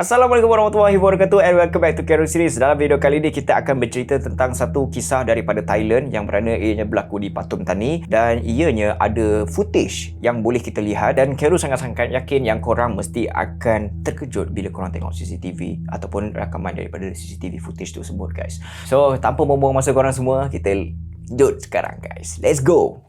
Assalamualaikum warahmatullahi wabarakatuh and welcome back to Carol Series. Dalam video kali ini kita akan bercerita tentang satu kisah daripada Thailand yang berada ianya berlaku di Pathum Thani dan ianya ada footage yang boleh kita lihat dan Carol sangat-sangat yakin yang korang mesti akan terkejut bila korang tengok CCTV ataupun rakaman daripada CCTV footage tersebut guys. So tanpa membuang masa korang semua, kita jod sekarang guys. Let's go!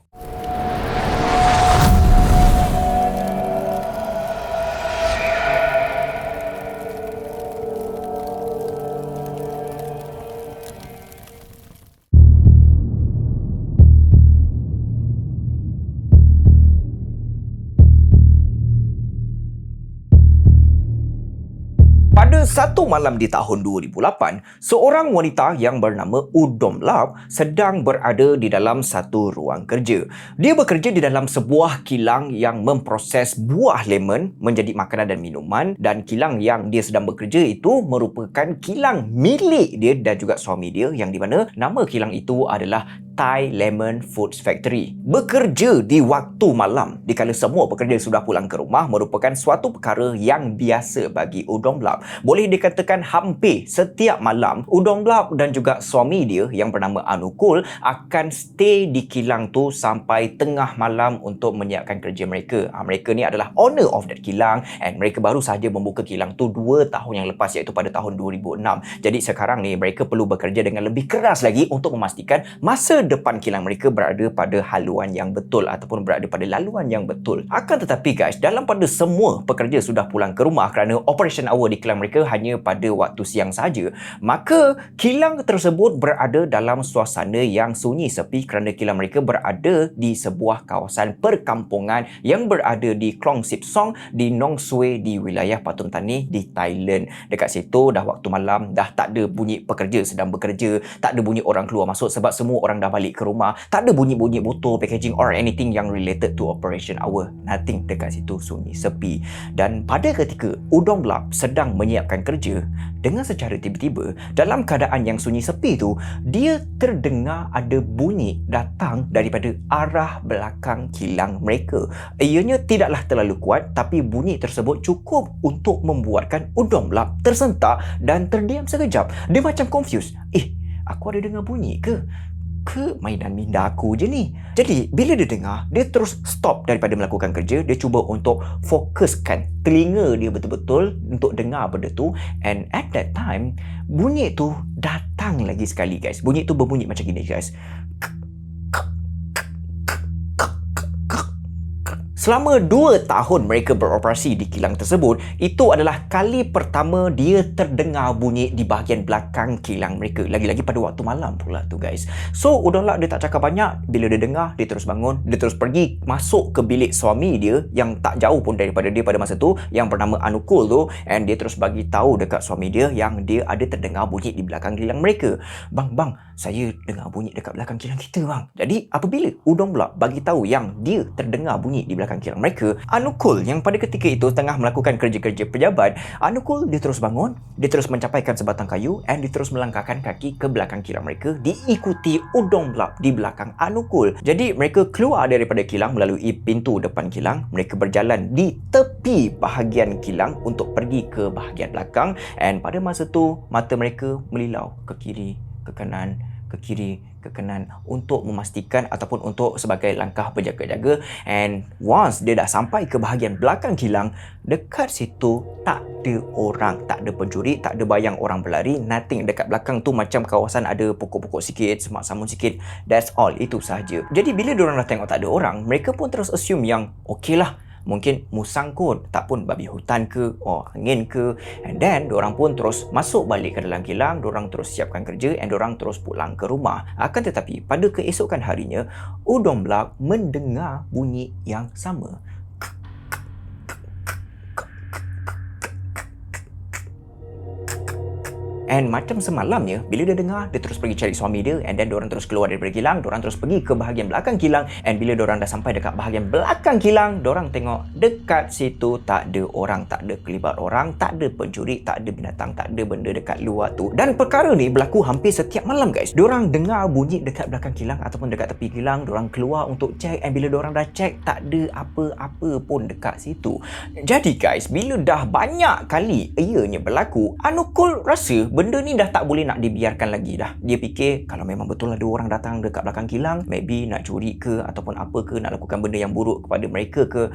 Pada satu malam di tahun 2008, seorang wanita yang bernama Udom Lap sedang berada di dalam satu ruang kerja. Dia bekerja di dalam sebuah kilang yang memproses buah lemon menjadi makanan dan minuman, dan kilang yang dia sedang bekerja itu merupakan kilang milik dia dan juga suami dia, yang di mana nama kilang itu adalah Thai Lemon Foods Factory. Bekerja di waktu malam dikala semua pekerja sudah pulang ke rumah merupakan suatu perkara yang biasa bagi Udom Lap. Boleh dikatakan hampir setiap malam Udom Lap dan juga suami dia yang bernama Anukul akan stay di kilang tu sampai tengah malam untuk menyiapkan kerja mereka. Mereka ni adalah owner of that kilang and mereka baru sahaja membuka kilang tu 2 tahun yang lepas, iaitu pada tahun 2006. Jadi sekarang ni mereka perlu bekerja dengan lebih keras lagi untuk memastikan masa depan kilang mereka berada pada haluan yang betul ataupun berada pada laluan yang betul. Akan tetapi guys, dalam pada semua pekerja sudah pulang ke rumah kerana operation hour di kilang mereka hanya pada waktu siang saja, maka kilang tersebut berada dalam suasana yang sunyi sepi kerana kilang mereka berada di sebuah kawasan perkampungan yang berada di Klong Sip Song di Nong Sue di wilayah Pathum Thani di Thailand. Dekat situ dah waktu malam, dah tak ada bunyi pekerja sedang bekerja, tak ada bunyi orang keluar masuk sebab semua orang dah balik ke rumah, tak ada bunyi-bunyi botol, packaging or anything yang related to operation hour. Nothing dekat situ, sunyi, sepi. Dan pada ketika Udom Lap sedang menyiapkan kerja, dengan secara tiba-tiba dalam keadaan yang sunyi sepi tu, dia terdengar ada bunyi datang daripada arah belakang kilang mereka. Ianya tidaklah terlalu kuat, tapi bunyi tersebut cukup untuk membuatkan Udom Lap tersentak dan terdiam sekejap. Dia macam confused. Aku ada dengar bunyi ke mainan minda aku je ni? Jadi bila dia dengar, dia terus stop daripada melakukan kerja. Dia cuba untuk fokuskan telinga dia betul-betul untuk dengar benda tu. And at that time, bunyi tu datang lagi sekali guys. Bunyi tu berbunyi macam gini guys. Selama 2 tahun mereka beroperasi di kilang tersebut, itu adalah kali pertama dia terdengar bunyi di bahagian belakang kilang mereka. Lagi-lagi pada waktu malam pula tu guys. So Udom Lap dia tak cakap banyak. Bila dia dengar, dia terus bangun. Dia terus pergi masuk ke bilik suami dia yang tak jauh pun daripada dia pada masa tu, yang bernama Anukul tu. And dia terus bagi tahu dekat suami dia yang dia ada terdengar bunyi di belakang kilang mereka. Bang, saya dengar bunyi dekat belakang kilang kita bang. Jadi apabila Udom Lap bagi tahu yang dia terdengar bunyi di belakang kilang mereka, Anukul yang pada ketika itu tengah melakukan kerja-kerja pejabat, Anukul dia terus bangun, dia terus mencapaikan sebatang kayu and dia terus melangkahkan kaki ke belakang kilang mereka, diikuti Udom Lap di belakang Anukul. Jadi mereka keluar daripada kilang melalui pintu depan kilang. Mereka berjalan di tepi bahagian kilang untuk pergi ke bahagian belakang, and pada masa tu mata mereka melilau ke kiri, ke kanan, ke kiri, ke kanan untuk memastikan ataupun untuk sebagai langkah berjaga-jaga. And once dia dah sampai ke bahagian belakang kilang, dekat situ tak ada orang, tak ada pencuri, tak ada bayang orang berlari, nothing. Dekat belakang tu macam kawasan ada pokok-pokok sikit, semak samun sikit, that's all, itu sahaja. Jadi bila diorang dah tengok tak ada orang, mereka pun terus assume yang okey lah, mungkin musang kot, tak pun babi hutan ke, angin ke. And then diorang pun terus masuk balik ke dalam kilang, diorang terus siapkan kerja and diorang terus pulang ke rumah. Akan tetapi pada keesokan harinya, Udom Lap mendengar bunyi yang sama. And macam semalamnya, bila dia dengar, dia terus pergi cari suami dia, and then diorang terus keluar daripada kilang, diorang terus pergi ke bahagian belakang kilang, and bila diorang dah sampai dekat bahagian belakang kilang, diorang tengok dekat situ tak ada orang, tak ada kelibat orang, tak ada pencuri, tak ada binatang, tak ada benda dekat luar tu. Dan perkara ni berlaku hampir setiap malam guys. Diorang dengar bunyi dekat belakang kilang ataupun dekat tepi kilang, diorang keluar untuk cek, and bila diorang dah cek, tak ada apa-apa pun dekat situ. Jadi guys, bila dah banyak kali ianya berlaku, Anukul rasa benda ni dah tak boleh nak dibiarkan lagi dah. Dia fikir kalau memang betul ada orang datang dekat belakang kilang, maybe nak curi ke ataupun apa ke, nak lakukan benda yang buruk kepada mereka ke,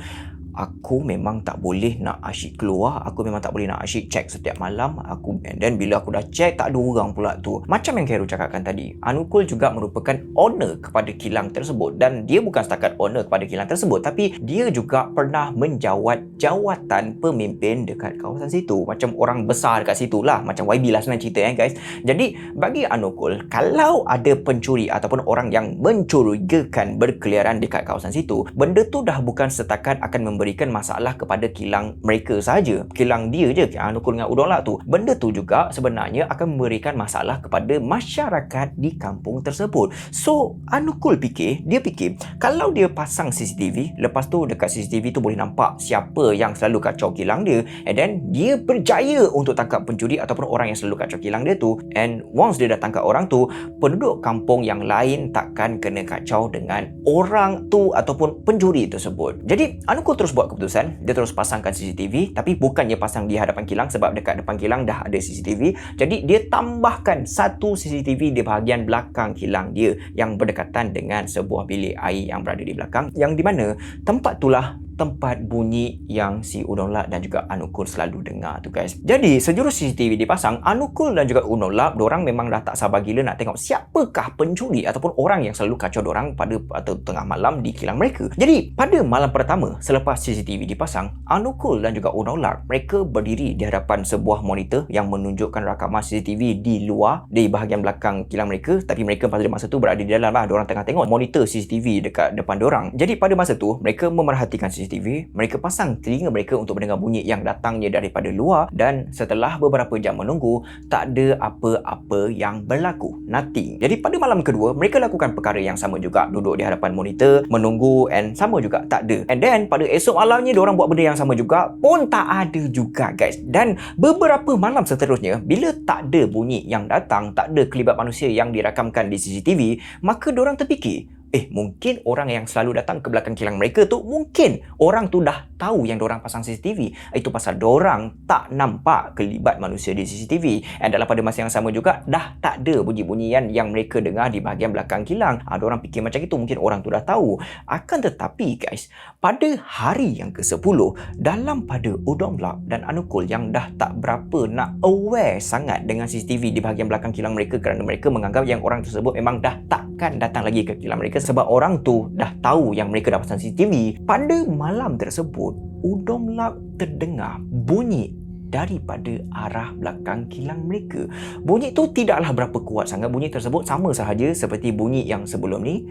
aku memang tak boleh nak asyik keluar, aku memang tak boleh nak asyik cek setiap malam. And then bila aku dah cek, tak ada orang pula tu. Macam yang Khairul cakapkan tadi, Anukul juga merupakan owner kepada kilang tersebut, dan dia bukan setakat owner kepada kilang tersebut, tapi dia juga pernah menjawat jawatan pemimpin dekat kawasan situ. Macam orang besar dekat situ lah, macam YB lah senang cerita guys. Jadi bagi Anukul, kalau ada pencuri ataupun orang yang mencurigakan berkeliaran dekat kawasan situ, benda tu dah bukan setakat akan memberikan masalah kepada kilang mereka saja, kilang dia je, Anukul dengan Udon Lap tu. Benda tu juga sebenarnya akan memberikan masalah kepada masyarakat di kampung tersebut. So Anukul dia fikir kalau dia pasang CCTV, lepas tu dekat CCTV tu boleh nampak siapa yang selalu kacau kilang dia, and then dia berjaya untuk tangkap pencuri ataupun orang yang selalu kacau kilang dia tu. And once dia dah tangkap orang tu, penduduk kampung yang lain takkan kena kacau dengan orang tu ataupun pencuri tersebut. Jadi Anukul terus buat keputusan, dia terus pasangkan CCTV, tapi bukannya pasang di hadapan kilang sebab dekat depan kilang dah ada CCTV. Jadi dia tambahkan satu CCTV di bahagian belakang kilang dia yang berdekatan dengan sebuah bilik air yang berada di belakang, yang di mana tempat itulah tempat bunyi yang si Udon Lap dan juga Anukul selalu dengar tu guys. Jadi sejurus CCTV dipasang, Anukul dan juga Udon Lap, diorang memang dah tak sabar gila nak tengok siapakah pencuri ataupun orang yang selalu kacau diorang pada atau tengah malam di kilang mereka. Jadi pada malam pertama selepas CCTV dipasang, Anukul dan juga Udon Lap, mereka berdiri di hadapan sebuah monitor yang menunjukkan rakaman CCTV di luar, di bahagian belakang kilang mereka, tapi mereka pada masa tu berada di dalam lah, diorang tengah tengok monitor CCTV dekat depan diorang. Jadi pada masa tu mereka memerhatikan CCTV, mereka pasang telinga mereka untuk mendengar bunyi yang datangnya daripada luar, dan setelah beberapa jam menunggu, tak ada apa-apa yang berlaku, nothing. Jadi pada malam kedua, mereka lakukan perkara yang sama juga, duduk di hadapan monitor, menunggu, and sama juga tak ada. And then pada esok malamnya, diorang buat benda yang sama juga, pun tak ada juga guys. Dan beberapa malam seterusnya, bila tak ada bunyi yang datang, tak ada kelibat manusia yang dirakamkan di CCTV, maka diorang terfikir, mungkin orang yang selalu datang ke belakang kilang mereka tu, mungkin orang tu dah tahu yang diorang pasang CCTV. Itu pasal diorang tak nampak kelibat manusia di CCTV. Dan dalam pada masa yang sama juga, dah tak ada bunyi-bunyian yang mereka dengar di bahagian belakang kilang. Diorang fikir macam itu, mungkin orang tu dah tahu. Akan tetapi guys, pada hari yang ke-10, dalam pada Udon Lap dan Anukul yang dah tak berapa nak aware sangat dengan CCTV di bahagian belakang kilang mereka, kerana mereka menganggap yang orang tersebut memang dah takkan datang lagi ke kilang mereka sebab orang tu dah tahu yang mereka dah pasang CCTV. Pada malam tersebut, Udon Lap terdengar bunyi daripada arah belakang kilang mereka. Bunyi tu tidaklah berapa kuat sangat. Bunyi tersebut sama sahaja seperti bunyi yang sebelum ni.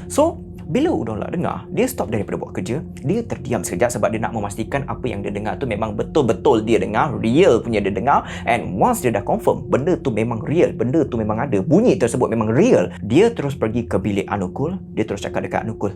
So bila Udon Lap dengar, dia stop daripada buat kerja, dia terdiam sekejap sebab dia nak memastikan apa yang dia dengar tu memang betul-betul dia dengar, real punya dia dengar. And once dia dah confirm benda tu memang real, benda tu memang ada, bunyi tersebut memang real, dia terus pergi ke bilik Anukul. Dia terus cakap dekat Anukul,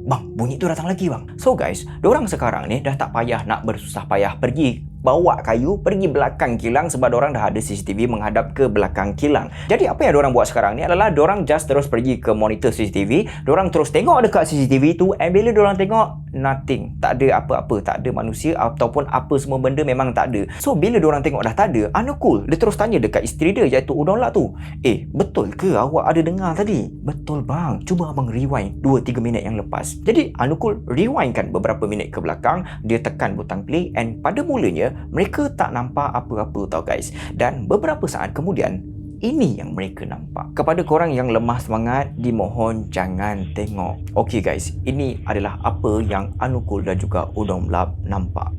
Bang, bunyi tu datang lagi bang. So guys, diorang sekarang ni dah tak payah nak bersusah payah pergi bawa kayu pergi belakang kilang sebab diorang dah ada CCTV menghadap ke belakang kilang. Jadi apa yang diorang buat sekarang ni adalah diorang just terus pergi ke monitor CCTV, diorang terus tengok dekat CCTV tu, and bila diorang tengok, nothing, tak ada apa-apa, tak ada manusia ataupun apa semua benda memang tak ada. So bila diorang tengok dah tak ada, Anukul dia terus tanya dekat isteri dia iaitu Udon Lap tu, betul ke awak ada dengar tadi? Betul bang, cuba abang rewind 2-3 minit yang lepas. Jadi Anukul rewindkan beberapa minit ke belakang, dia tekan butang play, and pada mulanya mereka tak nampak apa-apa tau guys. Dan beberapa saat kemudian, ini yang mereka nampak. Kepada korang yang lemah semangat, dimohon jangan tengok. Okey guys, ini adalah apa yang Anukul dan juga Udon Lap nampak.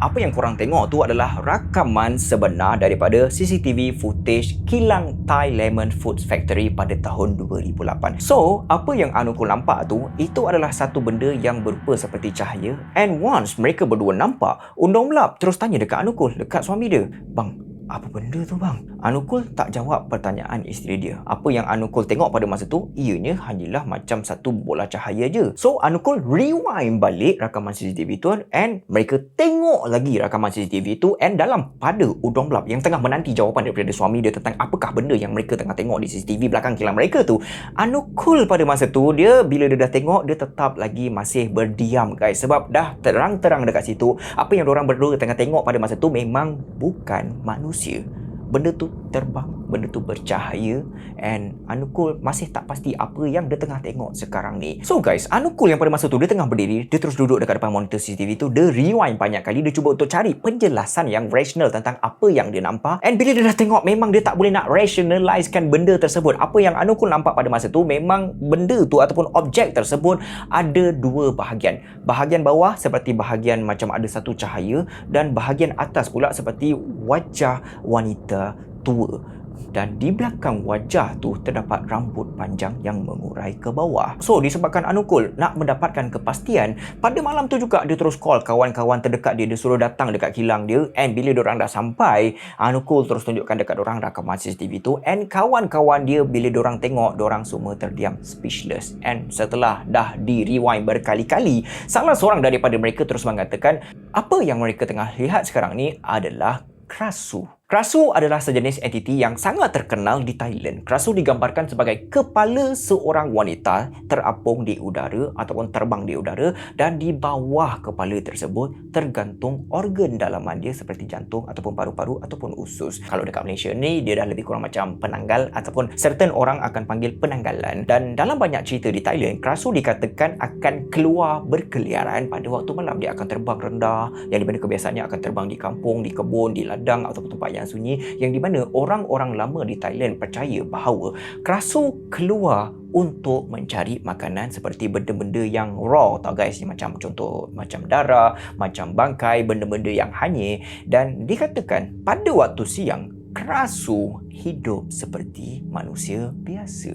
apa yang korang tengok tu adalah rakaman sebenar daripada CCTV footage kilang Thai Lemon Foods Factory pada tahun 2008. So, apa yang Anukul nampak tu, itu adalah satu benda yang berupa seperti cahaya. And once mereka berdua nampak, Undong Lap terus tanya dekat Anukul, dekat suami dia, "Bang, apa benda tu bang?" Anukul tak jawab pertanyaan isteri dia. Apa yang Anukul tengok pada masa tu, ianya hanyalah macam satu bola cahaya je. So, Anukul rewind balik rakaman CCTV tu and mereka tengok lagi rakaman CCTV tu, and dalam pada Udong Blab yang tengah menanti jawapan daripada suami dia tentang apakah benda yang mereka tengah tengok di CCTV belakang kilang mereka tu, Anukul pada masa tu, bila dia dah tengok, dia tetap lagi masih berdiam guys, sebab dah terang-terang dekat situ apa yang diorang berdua tengah tengok pada masa tu memang bukan manusia. Benda tu terbang, benda tu bercahaya, and Anukul masih tak pasti apa yang dia tengah tengok sekarang ni. So guys, Anukul yang pada masa tu dia tengah berdiri, dia terus duduk dekat depan monitor CCTV tu, dia rewind banyak kali, dia cuba untuk cari penjelasan yang rasional tentang apa yang dia nampak. And bila dia dah tengok, memang dia tak boleh nak rationalizekan benda tersebut. Apa yang Anukul nampak pada masa tu, memang benda tu ataupun objek tersebut ada dua bahagian. Bahagian bawah seperti bahagian macam ada satu cahaya, dan bahagian atas pula seperti wajah wanita tua, dan di belakang wajah tu terdapat rambut panjang yang mengurai ke bawah. So disebabkan Anukul nak mendapatkan kepastian, pada malam tu juga dia terus call kawan-kawan terdekat dia, dia suruh datang dekat kilang dia, and bila diorang dah sampai, Anukul terus tunjukkan dekat diorang rakaman CCTV tu, and kawan-kawan dia bila diorang tengok, diorang semua terdiam speechless. And setelah dah di rewind berkali-kali, salah seorang daripada mereka terus mengatakan apa yang mereka tengah lihat sekarang ni adalah Krasu. Krasu adalah sejenis entiti yang sangat terkenal di Thailand. Krasu digambarkan sebagai kepala seorang wanita terapung di udara ataupun terbang di udara, dan di bawah kepala tersebut tergantung organ dalaman dia seperti jantung ataupun paru-paru ataupun usus. Kalau dekat Malaysia ni, dia dah lebih kurang macam penanggal ataupun certain orang akan panggil penanggalan. Dan dalam banyak cerita di Thailand, Krasu dikatakan akan keluar berkeliaran pada waktu malam. Dia akan terbang rendah, yang di mana kebiasaannya akan terbang di kampung, di kebun, di ladang ataupun tempat yang sunyi, yang di mana orang-orang lama di Thailand percaya bahawa Krasu keluar untuk mencari makanan seperti benda-benda yang raw tau guys, macam contoh macam darah, macam bangkai, benda-benda yang hanyir. Dan dikatakan pada waktu siang Krasu hidup seperti manusia biasa.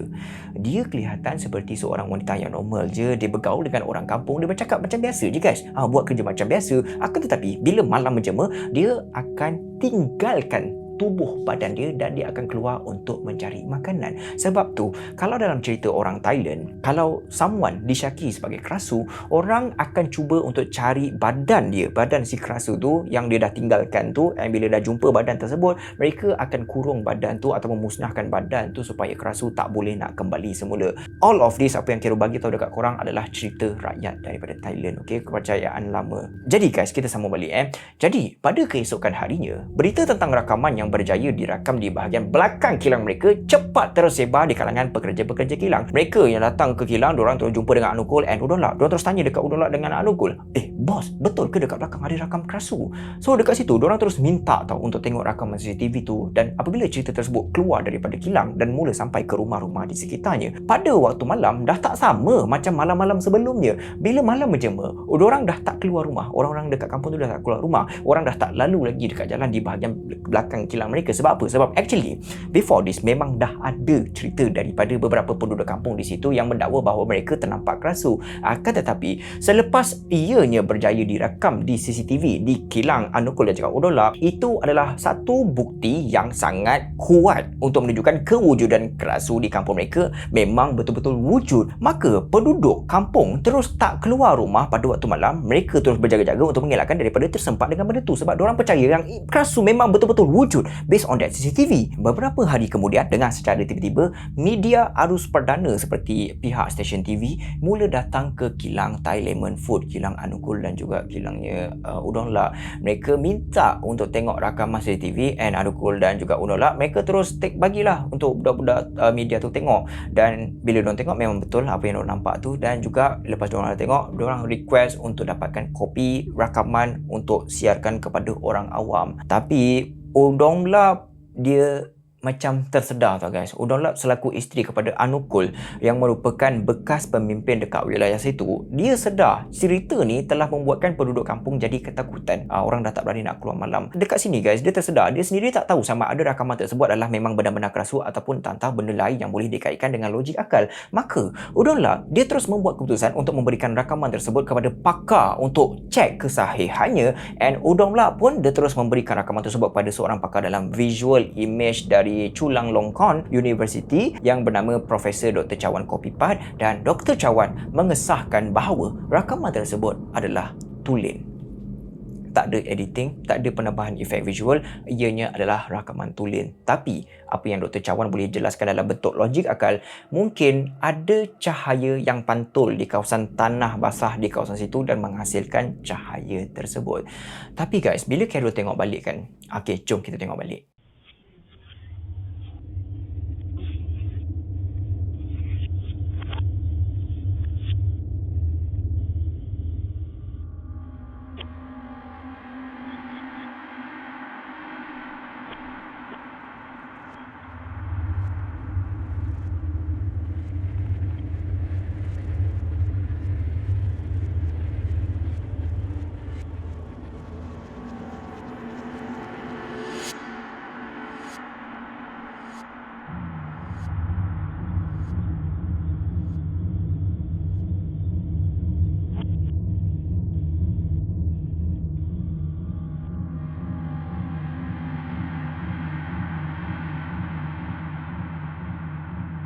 Dia kelihatan seperti seorang wanita yang normal je. Dia bergaul dengan orang kampung, dia bercakap macam biasa je guys, buat kerja macam biasa. Akan tetapi bila malam menjema, dia akan tinggalkan tubuh badan dia dan dia akan keluar untuk mencari makanan. Sebab tu, kalau dalam cerita orang Thailand, kalau someone disyaki sebagai Krasu, orang akan cuba untuk cari badan dia, badan si Krasu tu yang dia dah tinggalkan tu, dan bila dah jumpa badan tersebut, mereka akan kurung badan tu atau memusnahkan badan tu supaya Krasu tak boleh nak kembali semula. All of this, apa yang Kero bagi tahu dekat korang adalah cerita rakyat daripada Thailand, okey, kepercayaan lama. Jadi guys, kita sambung balik Jadi, pada keesokan harinya, berita tentang rakaman yang berjaya dirakam di bahagian belakang kilang mereka cepat tersebar di kalangan pekerja-pekerja kilang. Mereka yang datang ke kilang, diorang terus jumpa dengan Anukul and Udong Lap. Diorang terus tanya dekat Udong Lap dengan Anukul, bos, betul ke dekat belakang ada rakam Krasu? So dekat situ, diorang terus minta untuk tengok rakaman CCTV tu. Dan apabila cerita tersebut keluar daripada kilang dan mula sampai ke rumah-rumah di sekitarnya, pada waktu malam dah tak sama macam malam-malam sebelumnya. Bila malam menjema, diorang dah tak keluar rumah. Orang-orang dekat kampung tu dah tak keluar rumah. Orang dah tak lalu lagi dekat jalan di bahagian belakang kilang mereka. Sebab apa? Sebab actually before this memang dah ada cerita daripada beberapa penduduk kampung di situ yang mendakwa bahawa mereka ternampak Krasu. Akan tetapi selepas ianya berjaya direkam di CCTV di kilang Anukul dan juga Udong Lap, itu adalah satu bukti yang sangat kuat untuk menunjukkan kewujudan Krasu di kampung mereka memang betul-betul wujud. Maka penduduk kampung terus tak keluar rumah pada waktu malam. Mereka terus berjaga-jaga untuk mengelakkan daripada tersempat dengan benda tu, sebab diorang percaya yang Krasu memang betul-betul wujud based on that CCTV. Beberapa hari kemudian, dengan secara tiba-tiba, media arus perdana seperti pihak stesen TV mula datang ke kilang Thai Lemon Food, kilang Anukul dan juga kilangnya Udong Lap. Mereka minta untuk tengok rakaman CCTV, and Anukul dan juga Udong Lap, mereka terus bagilah untuk budak-budak media tu tengok. Dan bila diorang tengok, memang betul apa yang diorang nampak tu. Dan juga lepas diorang tengok, diorang request untuk dapatkan kopi rakaman untuk siarkan kepada orang awam. Tapi Udong Lap dia macam tersedar tau guys. Udon Lap selaku isteri kepada Anukul yang merupakan bekas pemimpin dekat wilayah situ, dia sedar cerita ni telah membuatkan penduduk kampung jadi ketakutan. Orang dah tak berani nak keluar malam. Dekat sini guys, dia tersedar. Dia sendiri tak tahu sama ada rakaman tersebut adalah memang benar-benar kerasuk ataupun entah benda lain yang boleh dikaitkan dengan logik akal. Maka Udon Lap dia terus membuat keputusan untuk memberikan rakaman tersebut kepada pakar untuk cek kesahihannya, and Udon Lap pun dia terus memberikan rakaman tersebut pada seorang pakar dalam visual image dari Chulalongkorn University yang bernama Profesor Dr. Cawan Kopipat, dan Dr. Cawan mengesahkan bahawa rakaman tersebut adalah tulen. Tak ada editing, tak ada penambahan efek visual, ianya adalah rakaman tulen. Tapi apa yang Dr. Cawan boleh jelaskan dalam bentuk logik akal, mungkin ada cahaya yang pantul di kawasan tanah basah di kawasan situ dan menghasilkan cahaya tersebut. Tapi guys, bila Carol tengok balik kan, okey, jom kita tengok balik.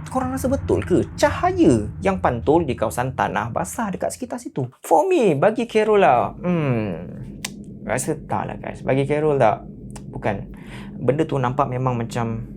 Korang rasa betul ke cahaya yang pantul di kawasan tanah basah dekat sekitar situ? For me, bagi Carol lah, rasa tak lah guys. Bagi Carol tak, bukan. Benda tu nampak memang macam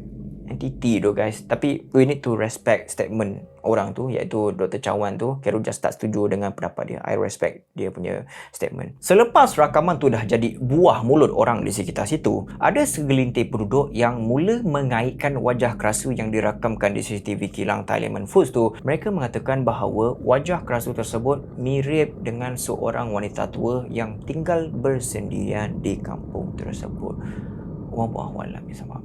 entity tu guys. Tapi we need to respect statement orang tu, iaitu Dr. Cawan tu. Carol just tak setuju dengan pendapat dia. I respect dia punya statement. Selepas rakaman tu dah jadi buah mulut orang di sekitar situ, ada segelintir penduduk yang mula mengaitkan wajah kerasu yang dirakamkan di CCTV kilang Thailand Foods tu. Mereka mengatakan bahawa wajah kerasu tersebut mirip dengan seorang wanita tua yang tinggal bersendirian di kampung tersebut. Wallahualam bisawab.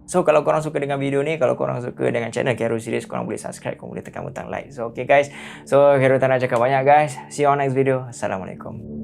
So, kalau korang suka dengan video ni, kalau korang suka dengan channel Carol Series, korang boleh subscribe, korang boleh tekan butang like. So, okay guys. So, Carol tak nak cakap banyak guys. See you on next video. Assalamualaikum.